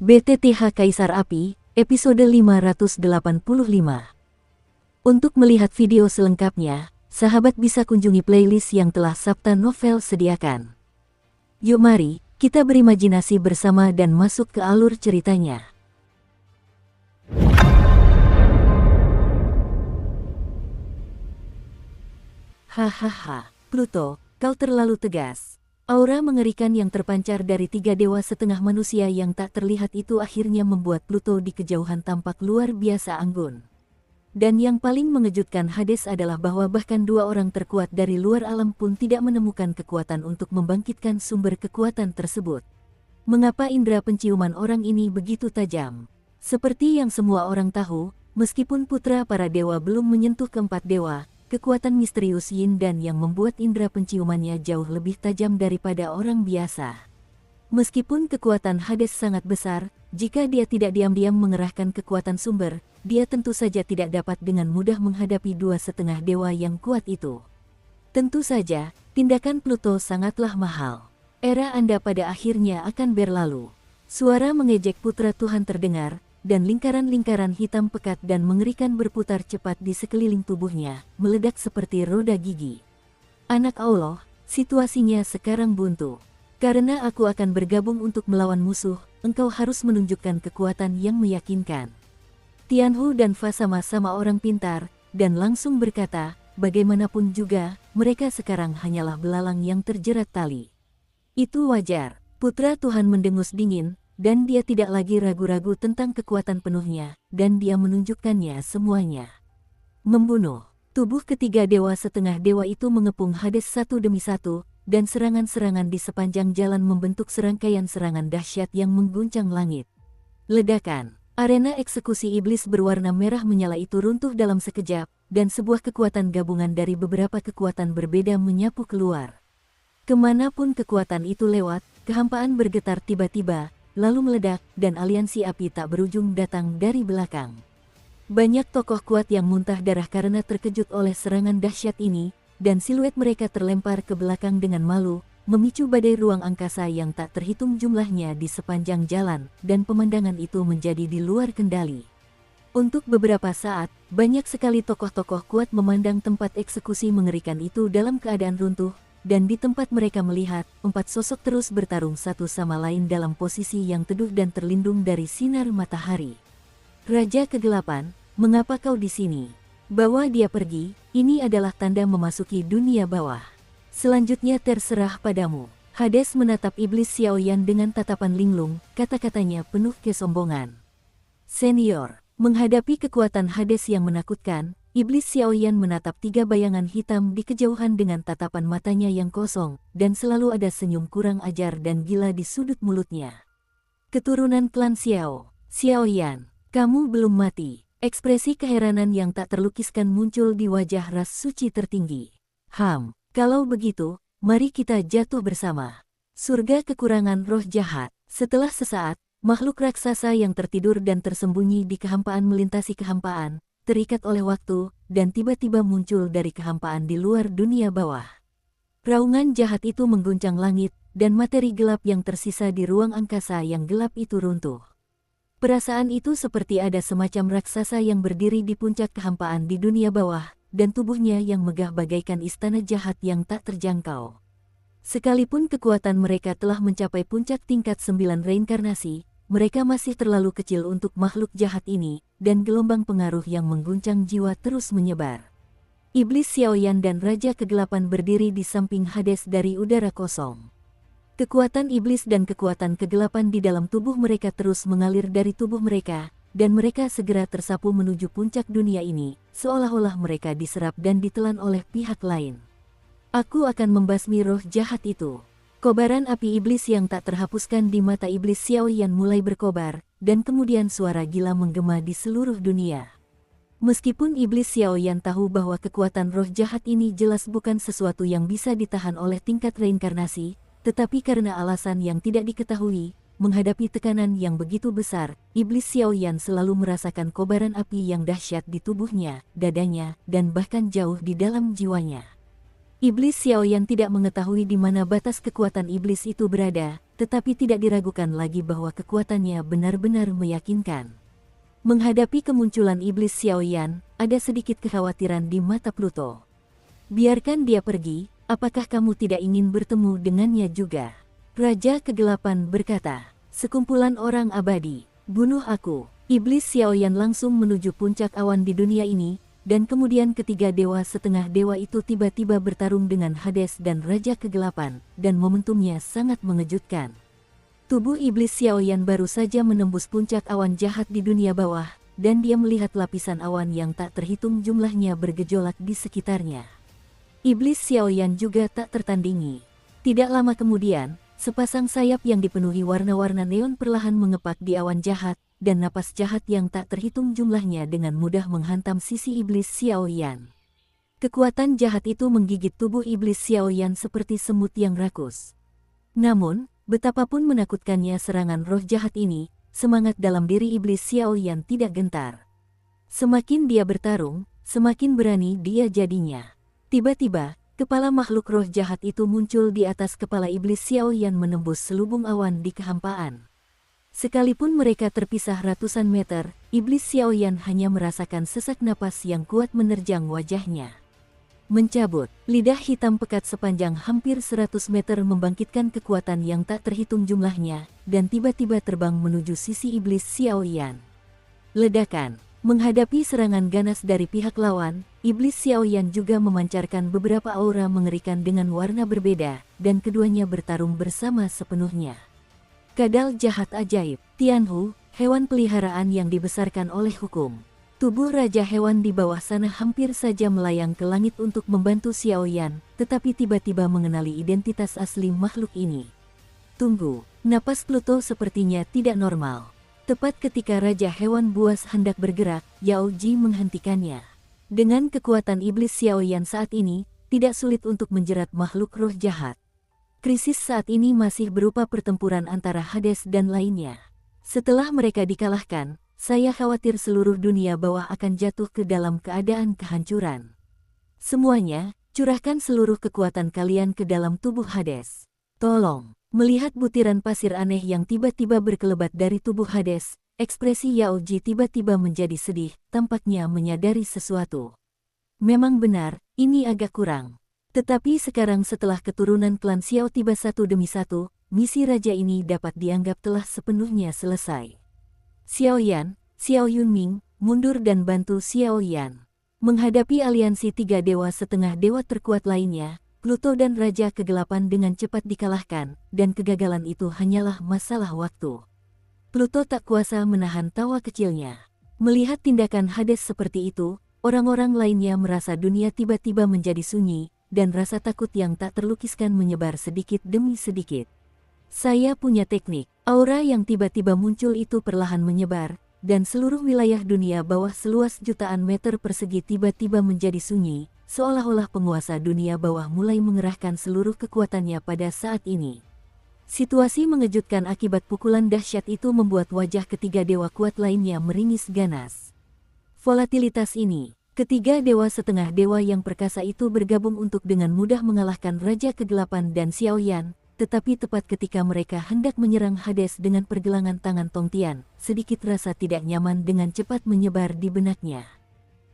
BTTH Kaisar Api, episode 585. Untuk melihat video selengkapnya, sahabat bisa kunjungi playlist yang telah Sabta Novel sediakan. Yuk mari, kita berimajinasi bersama dan masuk ke alur ceritanya. Hahaha, Pluto, kau terlalu tegas. Aura mengerikan yang terpancar dari tiga dewa setengah manusia yang tak terlihat itu akhirnya membuat Pluto di kejauhan tampak luar biasa anggun. Dan yang paling mengejutkan Hades adalah bahwa bahkan dua orang terkuat dari luar alam pun tidak menemukan kekuatan untuk membangkitkan sumber kekuatan tersebut. Mengapa indera penciuman orang ini begitu tajam? Seperti yang semua orang tahu, meskipun putra para dewa belum menyentuh keempat dewa, kekuatan misterius Yin dan yang membuat indera penciumannya jauh lebih tajam daripada orang biasa. Meskipun kekuatan Hades sangat besar, jika dia tidak diam-diam mengerahkan kekuatan sumber, dia tentu saja tidak dapat dengan mudah menghadapi dua setengah dewa yang kuat itu. Tentu saja, tindakan Pluto sangatlah mahal. Era Anda pada akhirnya akan berlalu. Suara mengejek putra Tuhan terdengar, dan lingkaran-lingkaran hitam pekat dan mengerikan berputar cepat di sekeliling tubuhnya, meledak seperti roda gigi. Anak Allah, situasinya sekarang buntu. Karena aku akan bergabung untuk melawan musuh, engkau harus menunjukkan kekuatan yang meyakinkan. Tianhu dan Fa sama-sama orang pintar, dan langsung berkata, bagaimanapun juga, mereka sekarang hanyalah belalang yang terjerat tali. Itu wajar, putra Tuhan mendengus dingin, dan dia tidak lagi ragu-ragu tentang kekuatan penuhnya, dan dia menunjukkannya semuanya. Membunuh. Tubuh ketiga dewa setengah dewa itu mengepung Hades satu demi satu, dan serangan-serangan di sepanjang jalan membentuk serangkaian serangan dahsyat yang mengguncang langit. Ledakan. Arena eksekusi iblis berwarna merah menyala itu runtuh dalam sekejap, dan sebuah kekuatan gabungan dari beberapa kekuatan berbeda menyapu keluar. Kemanapun kekuatan itu lewat, kehampaan bergetar tiba-tiba, lalu meledak, dan aliansi api tak berujung datang dari belakang. Banyak tokoh kuat yang muntah darah karena terkejut oleh serangan dahsyat ini, dan siluet mereka terlempar ke belakang dengan malu, memicu badai ruang angkasa yang tak terhitung jumlahnya di sepanjang jalan, dan pemandangan itu menjadi di luar kendali. Untuk beberapa saat, banyak sekali tokoh-tokoh kuat memandang tempat eksekusi mengerikan itu dalam keadaan runtuh, dan di tempat mereka melihat, empat sosok terus bertarung satu sama lain dalam posisi yang teduh dan terlindung dari sinar matahari. Raja Kegelapan, mengapa kau di sini? Bawa dia pergi, ini adalah tanda memasuki dunia bawah. Selanjutnya terserah padamu. Hades menatap iblis Xiaoyan dengan tatapan linglung, kata-katanya penuh kesombongan. Senior, menghadapi kekuatan Hades yang menakutkan, Iblis Xiaoyan menatap tiga bayangan hitam di kejauhan dengan tatapan matanya yang kosong, dan selalu ada senyum kurang ajar dan gila di sudut mulutnya. Keturunan klan Xiao, Xiaoyan, kamu belum mati. Ekspresi keheranan yang tak terlukiskan muncul di wajah ras suci tertinggi. Kalau begitu, mari kita jatuh bersama. Surga kekurangan roh jahat. Setelah sesaat, makhluk raksasa yang tertidur dan tersembunyi di kehampaan melintasi kehampaan, terikat oleh waktu, dan tiba-tiba muncul dari kehampaan di luar dunia bawah. Raungan jahat itu mengguncang langit, dan materi gelap yang tersisa di ruang angkasa yang gelap itu runtuh. Perasaan itu seperti ada semacam raksasa yang berdiri di puncak kehampaan di dunia bawah, dan tubuhnya yang megah bagaikan istana jahat yang tak terjangkau. Sekalipun kekuatan mereka telah mencapai puncak tingkat 9 reinkarnasi, mereka masih terlalu kecil untuk makhluk jahat ini, dan gelombang pengaruh yang mengguncang jiwa terus menyebar. Iblis Xiaoyan dan Raja Kegelapan berdiri di samping Hades dari udara kosong. Kekuatan iblis dan kekuatan kegelapan di dalam tubuh mereka terus mengalir dari tubuh mereka, dan mereka segera tersapu menuju puncak dunia ini, seolah-olah mereka diserap dan ditelan oleh pihak lain. Aku akan membasmi roh jahat itu. Kobaran api iblis yang tak terhapuskan di mata iblis Xiaoyan mulai berkobar, dan kemudian suara gila menggema di seluruh dunia. Meskipun iblis Xiaoyan tahu bahwa kekuatan roh jahat ini jelas bukan sesuatu yang bisa ditahan oleh tingkat reinkarnasi, tetapi karena alasan yang tidak diketahui, menghadapi tekanan yang begitu besar, iblis Xiaoyan selalu merasakan kobaran api yang dahsyat di tubuhnya, dadanya, dan bahkan jauh di dalam jiwanya. Iblis Xiaoyan tidak mengetahui di mana batas kekuatan iblis itu berada, tetapi tidak diragukan lagi bahwa kekuatannya benar-benar meyakinkan. Menghadapi kemunculan iblis Xiaoyan, ada sedikit kekhawatiran di mata Pluto. Biarkan dia pergi, apakah kamu tidak ingin bertemu dengannya juga? Raja Kegelapan berkata, sekumpulan orang abadi, bunuh aku. Iblis Xiaoyan langsung menuju puncak awan di dunia ini, dan kemudian ketiga dewa setengah dewa itu tiba-tiba bertarung dengan Hades dan Raja Kegelapan, dan momentumnya sangat mengejutkan. Tubuh iblis Xiaoyan baru saja menembus puncak awan jahat di dunia bawah, dan dia melihat lapisan awan yang tak terhitung jumlahnya bergejolak di sekitarnya. Iblis Xiaoyan juga tak tertandingi. Tidak lama kemudian, sepasang sayap yang dipenuhi warna-warna neon perlahan mengepak di awan jahat, dan napas jahat yang tak terhitung jumlahnya dengan mudah menghantam sisi iblis Xiaoyan. Kekuatan jahat itu menggigit tubuh iblis Xiaoyan seperti semut yang rakus. Namun, betapapun menakutkannya serangan roh jahat ini, semangat dalam diri iblis Xiaoyan tidak gentar. Semakin dia bertarung, semakin berani dia jadinya. Tiba-tiba, kepala makhluk roh jahat itu muncul di atas kepala iblis Xiaoyan menembus selubung awan di kehampaan. Sekalipun mereka terpisah ratusan meter, iblis Xiaoyan hanya merasakan sesak napas yang kuat menerjang wajahnya. Mencabut, lidah hitam pekat sepanjang hampir 100 meter membangkitkan kekuatan yang tak terhitung jumlahnya, dan tiba-tiba terbang menuju sisi iblis Xiaoyan. Ledakan, menghadapi serangan ganas dari pihak lawan, iblis Xiaoyan juga memancarkan beberapa aura mengerikan dengan warna berbeda, dan keduanya bertarung bersama sepenuhnya. Kadal jahat ajaib, Tianhu, hewan peliharaan yang dibesarkan oleh hukum. Tubuh Raja Hewan di bawah sana hampir saja melayang ke langit untuk membantu Xiaoyan, tetapi tiba-tiba mengenali identitas asli makhluk ini. Tunggu, napas Pluto sepertinya tidak normal. Tepat ketika Raja Hewan Buas hendak bergerak, Yao Ji menghentikannya. Dengan kekuatan iblis Xiaoyan saat ini, tidak sulit untuk menjerat makhluk roh jahat. Krisis saat ini masih berupa pertempuran antara Hades dan lainnya. Setelah mereka dikalahkan, saya khawatir seluruh dunia bawah akan jatuh ke dalam keadaan kehancuran. Semuanya, curahkan seluruh kekuatan kalian ke dalam tubuh Hades. Tolong. Melihat butiran pasir aneh yang tiba-tiba berkelebat dari tubuh Hades, ekspresi Yao Ji tiba-tiba menjadi sedih, tampaknya menyadari sesuatu. Memang benar, ini agak kurang. Tetapi sekarang setelah keturunan klan Xiao tiba satu demi satu, misi raja ini dapat dianggap telah sepenuhnya selesai. Xiaoyan, Xiao Yunming, mundur dan bantu Xiaoyan. Menghadapi aliansi tiga dewa setengah dewa terkuat lainnya, Pluto dan Raja Kegelapan dengan cepat dikalahkan, dan kegagalan itu hanyalah masalah waktu. Pluto tak kuasa menahan tawa kecilnya. Melihat tindakan Hades seperti itu, orang-orang lainnya merasa dunia tiba-tiba menjadi sunyi, dan rasa takut yang tak terlukiskan menyebar sedikit demi sedikit. Saya punya teknik. Aura yang tiba-tiba muncul itu perlahan menyebar, dan seluruh wilayah dunia bawah seluas jutaan meter persegi tiba-tiba menjadi sunyi, seolah-olah penguasa dunia bawah mulai mengerahkan seluruh kekuatannya pada saat ini. Situasi mengejutkan akibat pukulan dahsyat itu membuat wajah ketiga dewa kuat lainnya meringis ganas. Volatilitas ini, ketiga dewa setengah dewa yang perkasa itu bergabung untuk dengan mudah mengalahkan Raja Kegelapan dan Xiaoyan, tetapi tepat ketika mereka hendak menyerang Hades dengan pergelangan tangan Tongtian, sedikit rasa tidak nyaman dengan cepat menyebar di benaknya.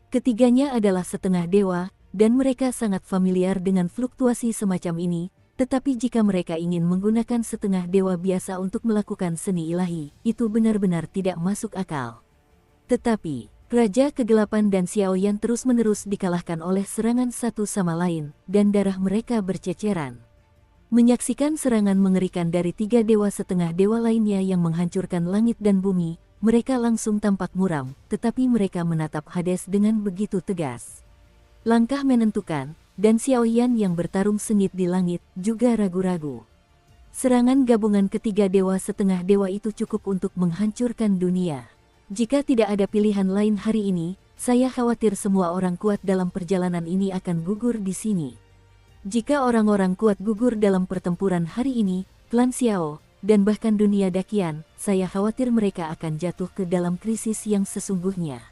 Ketiganya adalah setengah dewa, dan mereka sangat familiar dengan fluktuasi semacam ini, tetapi jika mereka ingin menggunakan setengah dewa biasa untuk melakukan seni ilahi, itu benar-benar tidak masuk akal. Tetapi, Raja Kegelapan dan Xiaoyan terus-menerus dikalahkan oleh serangan satu sama lain, dan darah mereka berceceran. Menyaksikan serangan mengerikan dari tiga dewa setengah dewa lainnya yang menghancurkan langit dan bumi, mereka langsung tampak muram, tetapi mereka menatap Hades dengan begitu tegas. Langkah menentukan, dan Xiaoyan yang bertarung sengit di langit juga ragu-ragu. Serangan gabungan ketiga dewa setengah dewa itu cukup untuk menghancurkan dunia. Jika tidak ada pilihan lain hari ini, saya khawatir semua orang kuat dalam perjalanan ini akan gugur di sini. Jika orang-orang kuat gugur dalam pertempuran hari ini, klan Xiao, dan bahkan dunia Dakian, saya khawatir mereka akan jatuh ke dalam krisis yang sesungguhnya.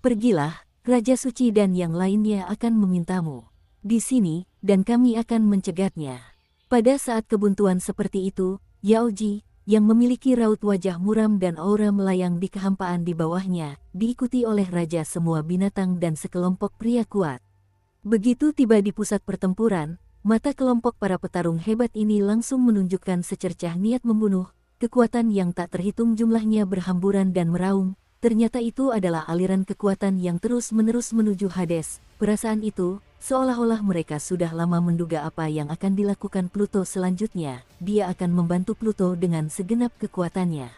Pergilah, Raja Suci dan yang lainnya akan memintamu. di sini, dan kami akan mencegatnya. Pada saat kebuntuan seperti itu, Yao Ji, yang memiliki raut wajah muram dan aura melayang di kehampaan di bawahnya, diikuti oleh raja semua binatang dan sekelompok pria kuat. Begitu tiba di pusat pertempuran, mata kelompok para petarung hebat ini langsung menunjukkan secercah niat membunuh, kekuatan yang tak terhitung jumlahnya berhamburan dan meraung. Ternyata itu adalah aliran kekuatan yang terus-menerus menuju Hades. Perasaan itu, seolah-olah mereka sudah lama menduga apa yang akan dilakukan Pluto selanjutnya. Dia akan membantu Pluto dengan segenap kekuatannya.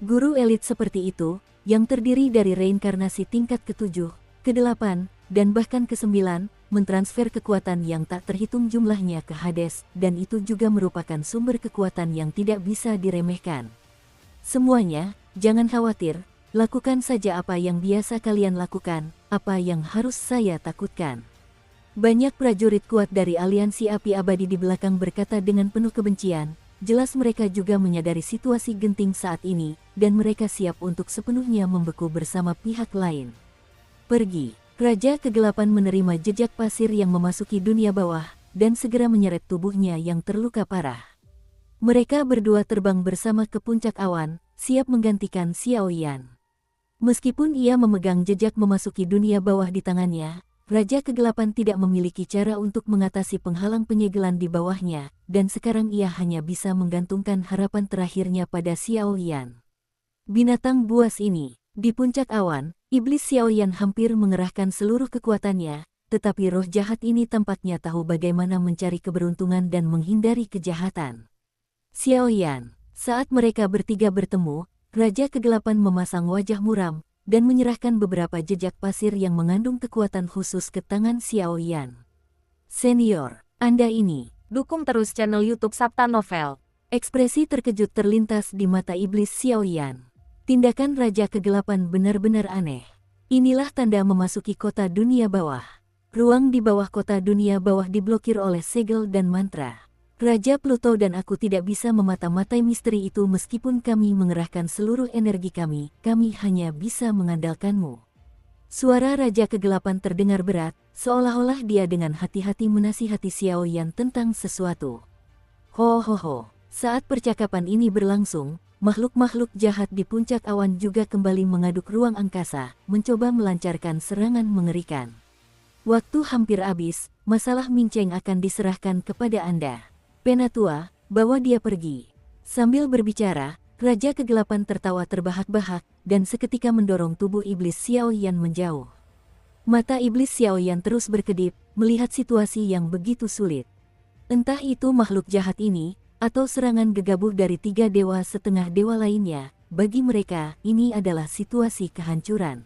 Guru elit seperti itu, yang terdiri dari reinkarnasi tingkat ke-7, ke-8, dan bahkan ke-9, mentransfer kekuatan yang tak terhitung jumlahnya ke Hades, dan itu juga merupakan sumber kekuatan yang tidak bisa diremehkan. Semuanya, jangan khawatir. Lakukan saja apa yang biasa kalian lakukan, apa yang harus saya takutkan. Banyak prajurit kuat dari aliansi api abadi di belakang berkata dengan penuh kebencian, jelas mereka juga menyadari situasi genting saat ini, dan mereka siap untuk sepenuhnya membeku bersama pihak lain. Pergi. Raja Kegelapan menerima jejak pasir yang memasuki dunia bawah, dan segera menyeret tubuhnya yang terluka parah. Mereka berdua terbang bersama ke puncak awan, siap menggantikan Xiao Yan. Meskipun ia memegang jejak memasuki dunia bawah di tangannya, Raja Kegelapan tidak memiliki cara untuk mengatasi penghalang penyegelan di bawahnya, dan sekarang ia hanya bisa menggantungkan harapan terakhirnya pada Xiao Yan. Binatang buas ini, di puncak awan, iblis Xiao Yan hampir mengerahkan seluruh kekuatannya, tetapi roh jahat ini tampaknya tahu bagaimana mencari keberuntungan dan menghindari kejahatan. Xiao Yan, saat mereka bertiga bertemu, Raja Kegelapan memasang wajah muram, dan menyerahkan beberapa jejak pasir yang mengandung kekuatan khusus ke tangan Xiao Yan. Senior, Anda ini. Dukung terus channel YouTube Sabta Novel. Ekspresi terkejut terlintas di mata iblis Xiao Yan. Tindakan Raja Kegelapan benar-benar aneh. Inilah tanda memasuki kota dunia bawah. Ruang di bawah kota dunia bawah diblokir oleh segel dan mantra. Raja Pluto dan aku tidak bisa memata-matai misteri itu meskipun kami mengerahkan seluruh energi kami hanya bisa mengandalkanmu. Suara Raja Kegelapan terdengar berat, seolah-olah dia dengan hati-hati menasihati Xiao Yan tentang sesuatu. Ho ho ho, saat percakapan ini berlangsung, makhluk-makhluk jahat di puncak awan juga kembali mengaduk ruang angkasa, mencoba melancarkan serangan mengerikan. Waktu hampir habis, masalah Minceng akan diserahkan kepada Anda. Penatua, bawa dia pergi. Sambil berbicara, Raja Kegelapan tertawa terbahak-bahak, dan seketika mendorong tubuh iblis Xiao Yan menjauh. Mata iblis Xiao Yan terus berkedip, melihat situasi yang begitu sulit. Entah itu makhluk jahat ini, atau serangan gegabah dari 3 dewa setengah dewa lainnya, bagi mereka, ini adalah situasi kehancuran.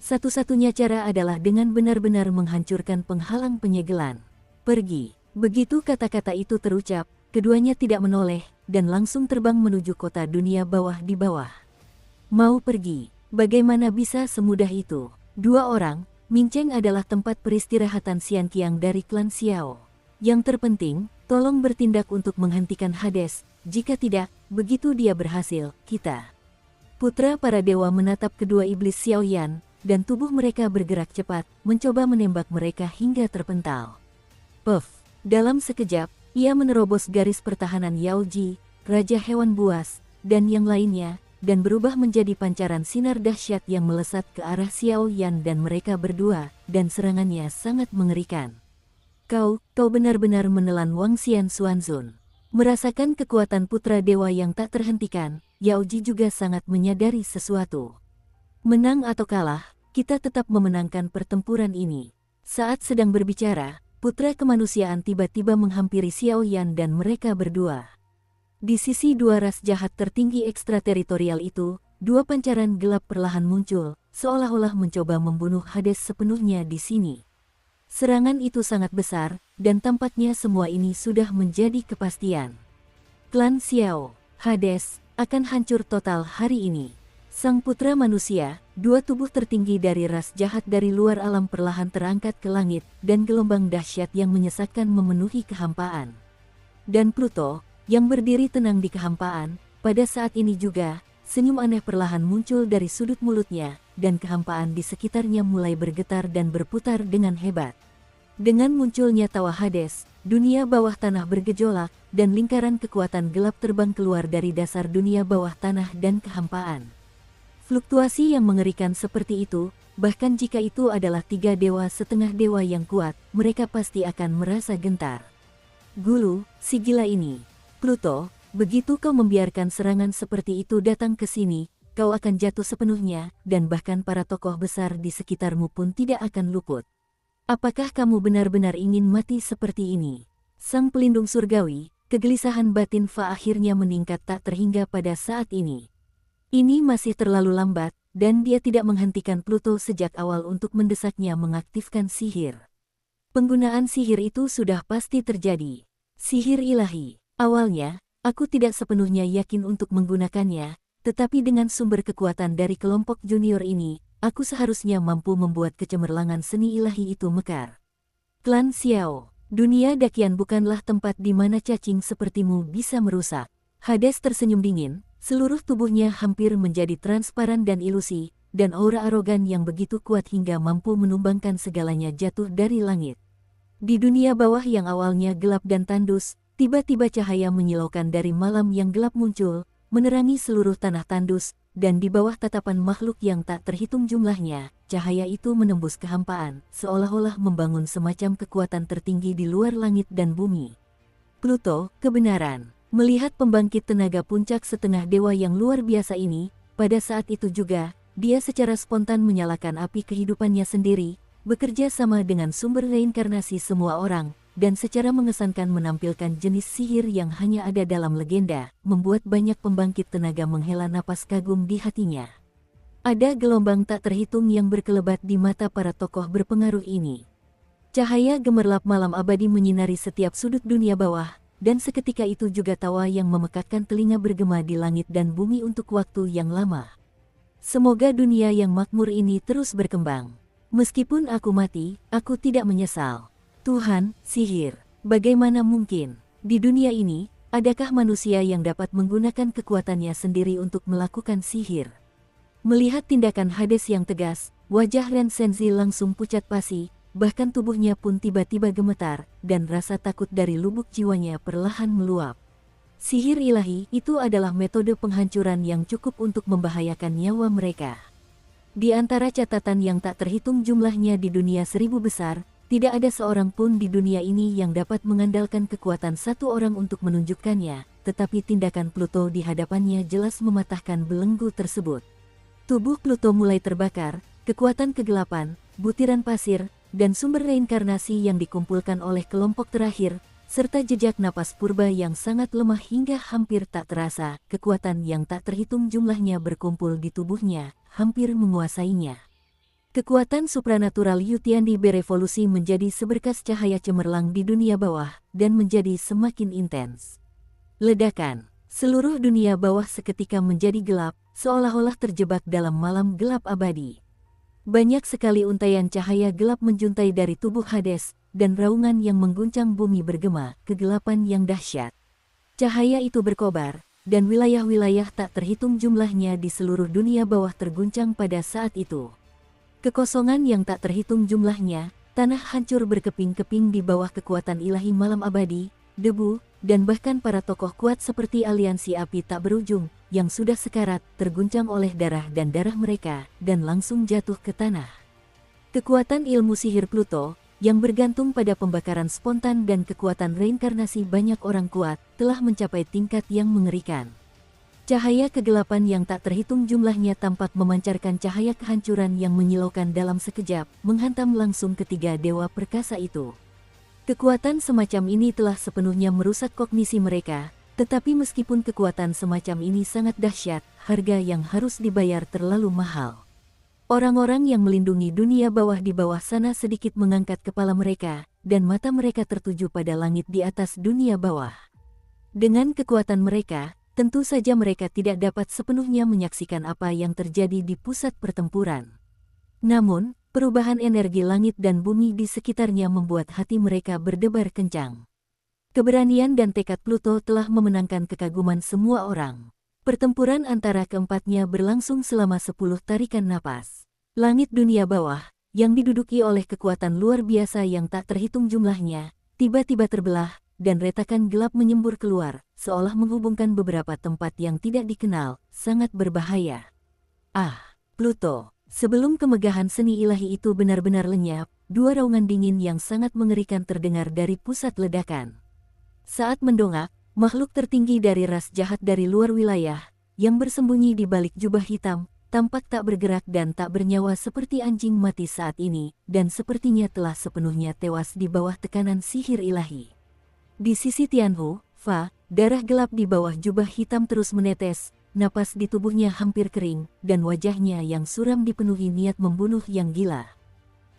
Satu-satunya cara adalah dengan benar-benar menghancurkan penghalang penyegelan. Pergi. Begitu kata-kata itu terucap, keduanya tidak menoleh, dan langsung terbang menuju kota dunia bawah di bawah. Mau pergi, bagaimana bisa semudah itu? 2 orang, Minceng adalah tempat peristirahatan Xian Qiang dari klan Xiao. Yang terpenting, tolong bertindak untuk menghentikan Hades, jika tidak, begitu dia berhasil, kita. Putra para dewa menatap kedua iblis Xiao Yan, dan tubuh mereka bergerak cepat, mencoba menembak mereka hingga terpental. Puff. Dalam sekejap, ia menerobos garis pertahanan Yao Ji, Raja Hewan Buas, dan yang lainnya, dan berubah menjadi pancaran sinar dahsyat yang melesat ke arah Xiao Yan dan mereka berdua, dan serangannya sangat mengerikan. Kau benar-benar menelan Wang Xian Xuanzun. Merasakan kekuatan putra dewa yang tak terhentikan, Yao Ji juga sangat menyadari sesuatu. Menang atau kalah, kita tetap memenangkan pertempuran ini. Saat sedang berbicara, putra kemanusiaan tiba-tiba menghampiri Xiao Yan dan mereka berdua. Di sisi 2 ras jahat tertinggi ekstrateritorial itu, 2 pancaran gelap perlahan muncul, seolah-olah mencoba membunuh Hades sepenuhnya di sini. Serangan itu sangat besar, dan tampaknya semua ini sudah menjadi kepastian. Klan Xiao, Hades, akan hancur total hari ini. Sang putra manusia, 2 tubuh tertinggi dari ras jahat dari luar alam perlahan terangkat ke langit, dan gelombang dahsyat yang menyesakkan memenuhi kehampaan. Dan Pluto, yang berdiri tenang di kehampaan, pada saat ini juga, senyum aneh perlahan muncul dari sudut mulutnya, dan kehampaan di sekitarnya mulai bergetar dan berputar dengan hebat. Dengan munculnya tawa Hades, dunia bawah tanah bergejolak, dan lingkaran kekuatan gelap terbang keluar dari dasar dunia bawah tanah dan kehampaan. Fluktuasi yang mengerikan seperti itu, bahkan jika itu adalah 3 dewa setengah dewa yang kuat, mereka pasti akan merasa gentar. Gulu, si gila ini. Pluto, begitu kau membiarkan serangan seperti itu datang ke sini, kau akan jatuh sepenuhnya, dan bahkan para tokoh besar di sekitarmu pun tidak akan luput. Apakah kamu benar-benar ingin mati seperti ini? Sang pelindung surgawi, kegelisahan batin Fa akhirnya meningkat tak terhingga pada saat ini. Ini masih terlalu lambat, dan dia tidak menghentikan Pluto sejak awal untuk mendesaknya mengaktifkan sihir. Penggunaan sihir itu sudah pasti terjadi. Sihir ilahi. Awalnya, aku tidak sepenuhnya yakin untuk menggunakannya, tetapi dengan sumber kekuatan dari kelompok junior ini, aku seharusnya mampu membuat kecemerlangan seni ilahi itu mekar. Klan Xiao, dunia dakian bukanlah tempat di mana cacing sepertimu bisa merusak. Hades tersenyum dingin, seluruh tubuhnya hampir menjadi transparan dan ilusi, dan aura arogan yang begitu kuat hingga mampu menumbangkan segalanya jatuh dari langit. Di dunia bawah yang awalnya gelap dan tandus, tiba-tiba cahaya menyilaukan dari malam yang gelap muncul, menerangi seluruh tanah tandus, dan di bawah tatapan makhluk yang tak terhitung jumlahnya, cahaya itu menembus kehampaan, seolah-olah membangun semacam kekuatan tertinggi di luar langit dan bumi. Pluto, kebenaran. Melihat pembangkit tenaga puncak setengah dewa yang luar biasa ini, pada saat itu juga, dia secara spontan menyalakan api kehidupannya sendiri, bekerja sama dengan sumber reinkarnasi semua orang, dan secara mengesankan menampilkan jenis sihir yang hanya ada dalam legenda, membuat banyak pembangkit tenaga menghela napas kagum di hatinya. Ada gelombang tak terhitung yang berkelebat di mata para tokoh berpengaruh ini. Cahaya gemerlap malam abadi menyinari setiap sudut dunia bawah, dan seketika itu juga tawa yang memekakkan telinga bergema di langit dan bumi untuk waktu yang lama. Semoga dunia yang makmur ini terus berkembang. Meskipun aku mati, aku tidak menyesal. Tuhan, sihir. Bagaimana mungkin? Di dunia ini, adakah manusia yang dapat menggunakan kekuatannya sendiri untuk melakukan sihir? Melihat tindakan Hades yang tegas, wajah Ren Senzi langsung pucat pasi, bahkan tubuhnya pun tiba-tiba gemetar, dan rasa takut dari lubuk jiwanya perlahan meluap. Sihir ilahi itu adalah metode penghancuran yang cukup untuk membahayakan nyawa mereka. Di antara catatan yang tak terhitung jumlahnya di dunia 1000 besar, tidak ada seorang pun di dunia ini yang dapat mengandalkan kekuatan satu orang untuk menunjukkannya, tetapi tindakan Pluto di hadapannya jelas mematahkan belenggu tersebut. Tubuh Pluto mulai terbakar, kekuatan kegelapan, butiran pasir, dan sumber reinkarnasi yang dikumpulkan oleh kelompok terakhir, serta jejak napas purba yang sangat lemah hingga hampir tak terasa, kekuatan yang tak terhitung jumlahnya berkumpul di tubuhnya, hampir menguasainya. Kekuatan supranatural Yutiandi berevolusi menjadi seberkas cahaya cemerlang di dunia bawah, dan menjadi semakin intens. Ledakan. Seluruh dunia bawah seketika menjadi gelap, seolah-olah terjebak dalam malam gelap abadi. Banyak sekali untaian cahaya gelap menjuntai dari tubuh Hades, dan raungan yang mengguncang bumi bergema, kegelapan yang dahsyat. Cahaya itu berkobar, dan wilayah-wilayah tak terhitung jumlahnya di seluruh dunia bawah terguncang pada saat itu. Kekosongan yang tak terhitung jumlahnya, tanah hancur berkeping-keping di bawah kekuatan ilahi malam abadi, debu, dan bahkan para tokoh kuat seperti aliansi api tak berujung, yang sudah sekarat, terguncang oleh darah dan darah mereka, dan langsung jatuh ke tanah. Kekuatan ilmu sihir Pluto, yang bergantung pada pembakaran spontan dan kekuatan reinkarnasi banyak orang kuat, telah mencapai tingkat yang mengerikan. Cahaya kegelapan yang tak terhitung jumlahnya tampak memancarkan cahaya kehancuran yang menyilaukan dalam sekejap, menghantam langsung ketiga dewa perkasa itu. Kekuatan semacam ini telah sepenuhnya merusak kognisi mereka, tetapi meskipun kekuatan semacam ini sangat dahsyat, harga yang harus dibayar terlalu mahal. Orang-orang yang melindungi dunia bawah di bawah sana sedikit mengangkat kepala mereka, dan mata mereka tertuju pada langit di atas dunia bawah. Dengan kekuatan mereka, tentu saja mereka tidak dapat sepenuhnya menyaksikan apa yang terjadi di pusat pertempuran. Namun, perubahan energi langit dan bumi di sekitarnya membuat hati mereka berdebar kencang. Keberanian dan tekad Pluto telah memenangkan kekaguman semua orang. Pertempuran antara keempatnya berlangsung selama 10 tarikan napas. Langit dunia bawah, yang diduduki oleh kekuatan luar biasa yang tak terhitung jumlahnya, tiba-tiba terbelah, dan retakan gelap menyembur keluar, seolah menghubungkan beberapa tempat yang tidak dikenal, sangat berbahaya. Ah, Pluto! Sebelum kemegahan seni ilahi itu benar-benar lenyap, dua raungan dingin yang sangat mengerikan terdengar dari pusat ledakan. Saat mendongak, makhluk tertinggi dari ras jahat dari luar wilayah, yang bersembunyi di balik jubah hitam, tampak tak bergerak dan tak bernyawa seperti anjing mati saat ini, dan sepertinya telah sepenuhnya tewas di bawah tekanan sihir ilahi. Di sisi Tianhu, Fa, darah gelap di bawah jubah hitam terus menetes, napas di tubuhnya hampir kering, dan wajahnya yang suram dipenuhi niat membunuh yang gila.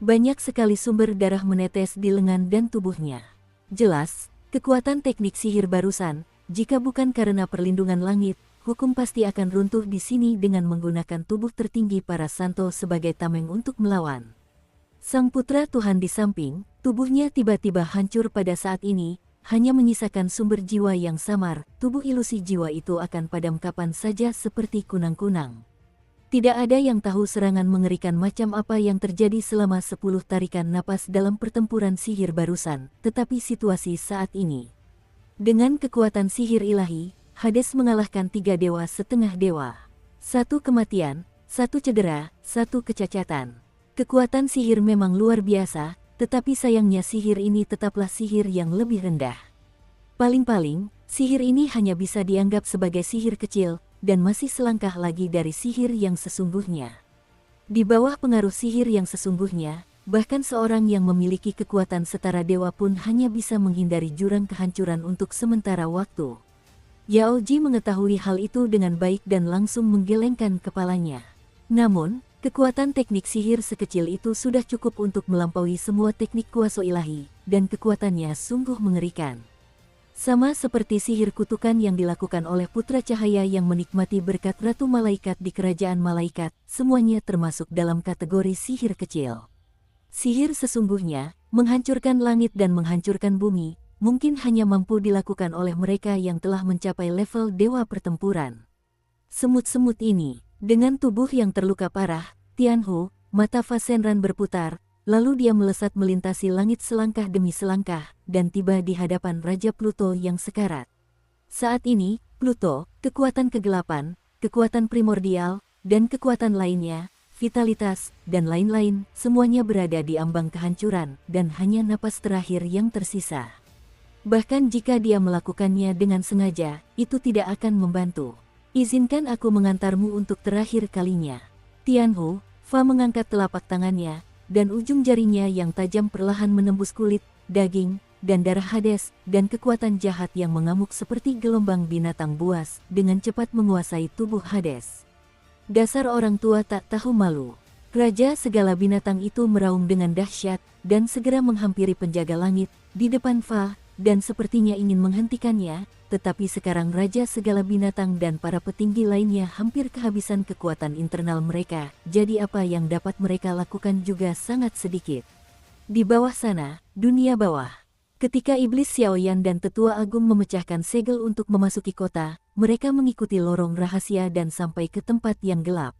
Banyak sekali sumber darah menetes di lengan dan tubuhnya. Jelas, kekuatan teknik sihir barusan, jika bukan karena perlindungan langit, hukum pasti akan runtuh di sini dengan menggunakan tubuh tertinggi para santo sebagai tameng untuk melawan. Sang putra Tuhan di samping, tubuhnya tiba-tiba hancur pada saat ini, hanya menyisakan sumber jiwa yang samar, tubuh ilusi jiwa itu akan padam kapan saja seperti kunang-kunang. Tidak ada yang tahu serangan mengerikan macam apa yang terjadi selama 10 tarikan napas dalam pertempuran sihir barusan, tetapi situasi saat ini. Dengan kekuatan sihir ilahi, Hades mengalahkan 3 dewa setengah dewa. 1 kematian, 1 cedera, 1 kecacatan. Kekuatan sihir memang luar biasa, tetapi sayangnya sihir ini tetaplah sihir yang lebih rendah. Paling-paling, sihir ini hanya bisa dianggap sebagai sihir kecil, dan masih selangkah lagi dari sihir yang sesungguhnya. Di bawah pengaruh sihir yang sesungguhnya, bahkan seorang yang memiliki kekuatan setara dewa pun hanya bisa menghindari jurang kehancuran untuk sementara waktu. Yao Ji mengetahui hal itu dengan baik dan langsung menggelengkan kepalanya. Namun, kekuatan teknik sihir sekecil itu sudah cukup untuk melampaui semua teknik kuasa ilahi, dan kekuatannya sungguh mengerikan. Sama seperti sihir kutukan yang dilakukan oleh Putra Cahaya yang menikmati berkat Ratu Malaikat di Kerajaan Malaikat, semuanya termasuk dalam kategori sihir kecil. Sihir sesungguhnya, menghancurkan langit dan menghancurkan bumi, mungkin hanya mampu dilakukan oleh mereka yang telah mencapai level dewa pertempuran. Semut-semut ini, dengan tubuh yang terluka parah, Tianhu, mata Fa Shenran berputar, lalu dia melesat melintasi langit selangkah demi selangkah, dan tiba di hadapan Raja Pluto yang sekarat. Saat ini, Pluto, kekuatan kegelapan, kekuatan primordial, dan kekuatan lainnya, vitalitas, dan lain-lain, semuanya berada di ambang kehancuran, dan hanya napas terakhir yang tersisa. Bahkan jika dia melakukannya dengan sengaja, itu tidak akan membantu. Izinkan aku mengantarmu untuk terakhir kalinya. Tianhu, Fa mengangkat telapak tangannya, dan ujung jarinya yang tajam perlahan menembus kulit, daging, dan darah Hades, dan kekuatan jahat yang mengamuk seperti gelombang binatang buas, dengan cepat menguasai tubuh Hades. Dasar orang tua tak tahu malu. Raja segala binatang itu meraung dengan dahsyat, dan segera menghampiri penjaga langit, di depan Fa, dan sepertinya ingin menghentikannya, tetapi sekarang Raja segala binatang dan para petinggi lainnya hampir kehabisan kekuatan internal mereka, jadi apa yang dapat mereka lakukan juga sangat sedikit. Di bawah sana, dunia bawah. Ketika Iblis Xiaoyan dan Tetua Agung memecahkan segel untuk memasuki kota, mereka mengikuti lorong rahasia dan sampai ke tempat yang gelap.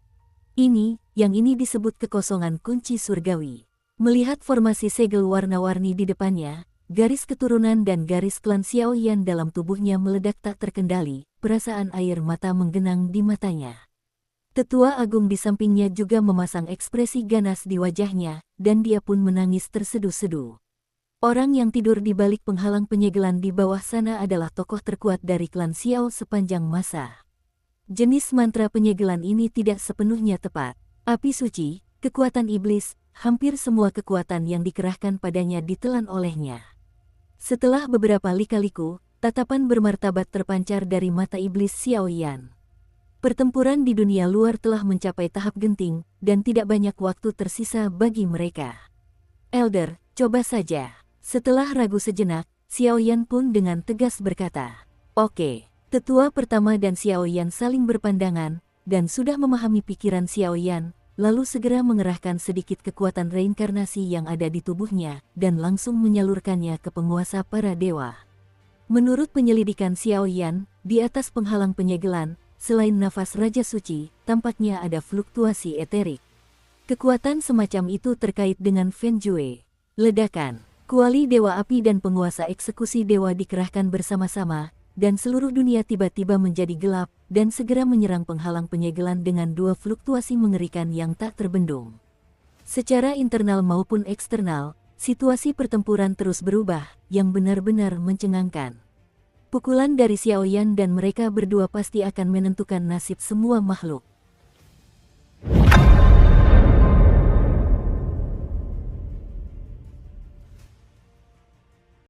Yang ini disebut kekosongan kunci surgawi. Melihat formasi segel warna-warni di depannya, garis keturunan dan garis klan Xiaoyan dalam tubuhnya meledak tak terkendali, perasaan air mata menggenang di matanya. Tetua Agung di sampingnya juga memasang ekspresi ganas di wajahnya, dan dia pun menangis terseduh-seduh. Orang yang tidur di balik penghalang penyegelan di bawah sana adalah tokoh terkuat dari klan Xiao sepanjang masa. Jenis mantra penyegelan ini tidak sepenuhnya tepat. Api suci, kekuatan iblis, hampir semua kekuatan yang dikerahkan padanya ditelan olehnya. Setelah beberapa lika-liku, tatapan bermartabat terpancar dari mata iblis Xiaoyan. Pertempuran di dunia luar telah mencapai tahap genting, dan tidak banyak waktu tersisa bagi mereka. Elder, coba saja. Setelah ragu sejenak, Xiaoyan pun dengan tegas berkata, "Oke." Tetua pertama dan Xiaoyan saling berpandangan, dan sudah memahami pikiran Xiaoyan, lalu segera mengerahkan sedikit kekuatan reinkarnasi yang ada di tubuhnya, dan langsung menyalurkannya ke penguasa para dewa. Menurut penyelidikan Xiaoyan, di atas penghalang penyegelan, selain nafas Raja Suci, tampaknya ada fluktuasi eterik. Kekuatan semacam itu terkait dengan Feng Jue. Ledakan, kuali Dewa Api dan penguasa eksekusi dewa dikerahkan bersama-sama, dan seluruh dunia tiba-tiba menjadi gelap, dan segera menyerang penghalang penyegelan dengan dua fluktuasi mengerikan yang tak terbendung. Secara internal maupun eksternal, situasi pertempuran terus berubah, yang benar-benar mencengangkan. Pukulan dari Xiaoyan dan mereka berdua pasti akan menentukan nasib semua makhluk.